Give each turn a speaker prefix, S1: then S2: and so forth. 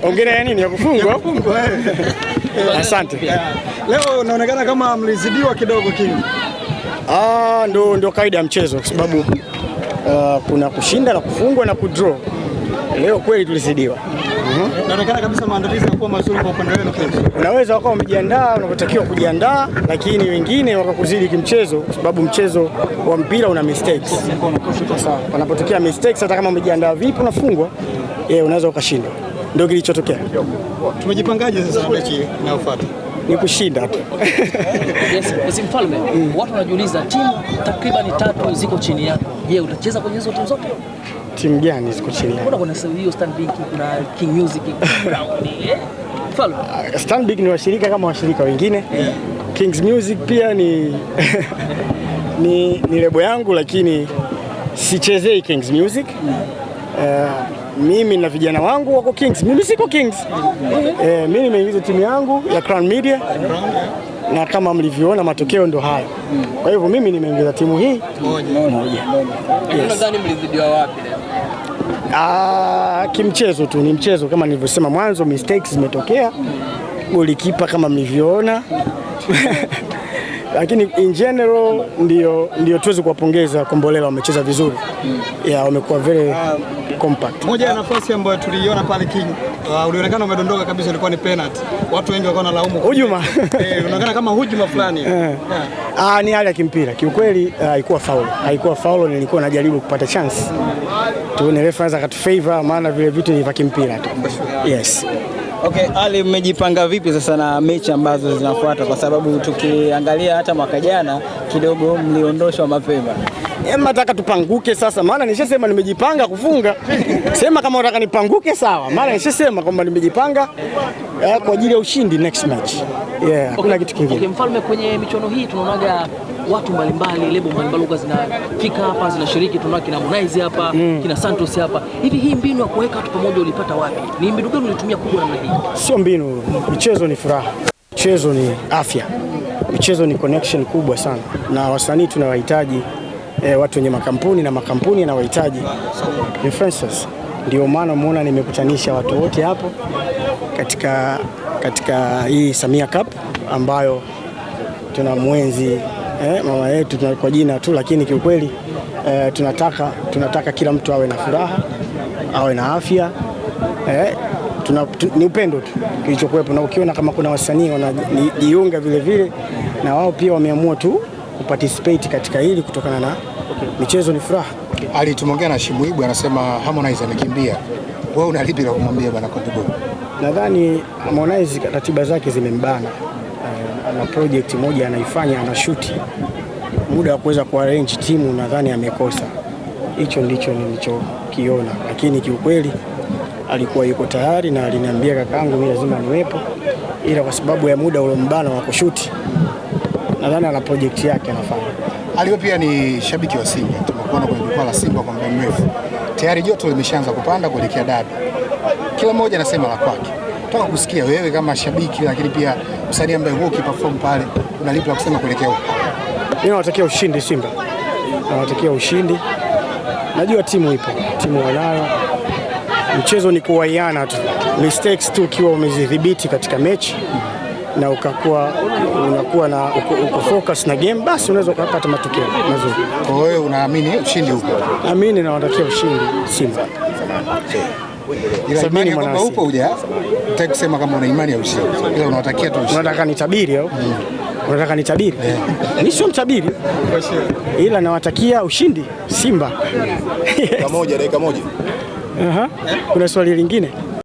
S1: Ongera ya nini ya kufungwa? Asante.
S2: Leo unaonekana kama mlizidiwa kidogo King.
S1: Ndio kaida ya mchezo kwa sababu kuna kushinda na kufungwa na kudraw. Leo kweli tulizidiwa.
S2: Inaonekana kabisa maandalizi yanakuwa mazuri kwa upande wenu kesho.
S1: Unaweza wakawa umejiandaa unapotakiwa kujiandaa, lakini wengine wakakuzidi kimchezo kwa sababu mchezo wa mpira una mistakes. Wanapotokea mistakes hata kama umejiandaa vipi unafungwa, unaweza ukashinda. Ndio kilichotokea.
S2: Tumejipangaje sasa mechi inayofuata?
S1: Ni kushinda tu.
S3: Yes, Mfalme, watu wanajiuliza timu takriban 3 ziko chini yako. Je, utacheza kwenye hizo timu zote?
S1: Timu gani ziko chini yako?
S3: Kuna hiyo Stanbic, kuna King Music, Brown. Mfalme.
S1: Stanbic ni washirika kama washirika wengine. Kings Music pia ni lebo yangu, lakini sichezei Kings Music. Mimi na vijana wangu wako Kings. Mimi siko Kings. Mimi nimeingiza timu yangu ya Crown Media na kama mlivyoona matokeo ndo haya. Kwa hivyo mimi nimeingiza timu hii moja.
S3: Nadhani mlizidiwa wapi leo?
S1: Kimchezo tu, ni mchezo kama nilivyosema mwanzo, mistakes zimetokea. Golikipa kama mlivyoona. Lakini in general ndio tuweze kuwapongeza Kombolela, wamecheza vizuri. Wamekuwa very compact.
S2: Moja ya nafasi ambayo tuliiona pale King, ulionekana umedondoka kabisa, ilikuwa ni penalty. Watu wengi walikuwa wanalaumu
S1: hujuma.
S2: Unaonekana kama hujuma fulani.
S1: Ni hali ya kimpira. Kiukweli haikuwa foul. Haikuwa foul, nilikuwa najaribu kupata chance. Tuone refa anaweza katufavor, maana vile vitu ni vya kimpira tu. Yes.
S4: Okay, Ali, mmejipanga vipi sasa na mechi ambazo zinafuata, kwa sababu tukiangalia hata mwaka jana kidogo mliondoshwa mapema?
S1: Nataka tupanguke sasa, maana nishasema nimejipanga kufunga. Sema kama unataka nipanguke sawa, maana nishasema kwamba nimejipanga kwa ajili ya ushindi next match. Hakuna kitu kingine.
S3: Okay, Mfalme, kwenye michuano hii tunaonaga watu mbalimbali, lebo mbalimbali zinafika hapa zinashiriki. Tunaona kina Harmonize hapa, kina Santos hapa. Hivi hii mbinu ya kuweka watu pamoja ulipata wapi? Ni mbinu gani ulitumia kubwa namna hii?
S1: Sio mbinu, michezo ni furaha. Michezo ni afya. Michezo ni connection kubwa sana. Na wasanii tunawahitaji watu wenye makampuni, na makampuni yanawahitaji influencers. Ndio maana umeona nimekutanisha watu wote hapo katika hii Samia Cup ambayo tunamwenzi mama yetu kwa jina tu, lakini kiukweli tunataka kila mtu awe na furaha, awe na afya. Ni upendo tu kilichokuwepo, na ukiona kama kuna wasanii wanajiunga vile vile na wao pia wameamua tu kuparticipate katika hili kutokana na michezo ni furaha.
S5: Ali, tumeongea na Shimuibu, anasema Harmonize amekimbia. Wewe una lipi la kumwambia bwana Kontibo?
S1: Nadhani Harmonize ratiba zake zimembana. Na project moja anaifanya, anashuti, muda wa kuweza kuarrange timu nadhani amekosa. Hicho ndicho nilichokiona, lakini kiukweli alikuwa yuko tayari na aliniambia kakaangu mimi lazima niwepo, ila kwa sababu ya muda uliombana wa kushuti nadhani ana project yake anafanya.
S5: Ali pia ni shabiki wa Simba, tumekuona kwenye jukwaa la Simba kwa muda mrefu. Tayari joto limeshaanza kupanda kuelekea dabi. Kila mmoja anasema la kwake. Nataka kusikia wewe kama shabiki, lakini pia msanii ambaye huo ukiperform pale, unalipa kusema kuelekea huko.
S1: Mimi nawatakia ushindi Simba. Nawatakia ushindi. Najua timu ipo, timu wanayo. Mchezo ni kuwaiana tu. Mistakes tu ukiwa umezidhibiti katika mechi na unakuwa na uko focus na game, basi unaweza kupata matokeo mazuri.
S5: Kwa hiyo unaamini ushindi huko?
S1: Naamini na nawatakia ushindi Simba.
S5: Ila imani kwamba upo unataka kusema kama una imani ya ushindi, ila unawatakia tu ushindi.
S1: Unataka nitabiri au? Unataka nitabiri? Mimi sio mtabiri, ila nawatakia ushindi Simba.
S5: Dakika moja.
S1: Kuna swali lingine?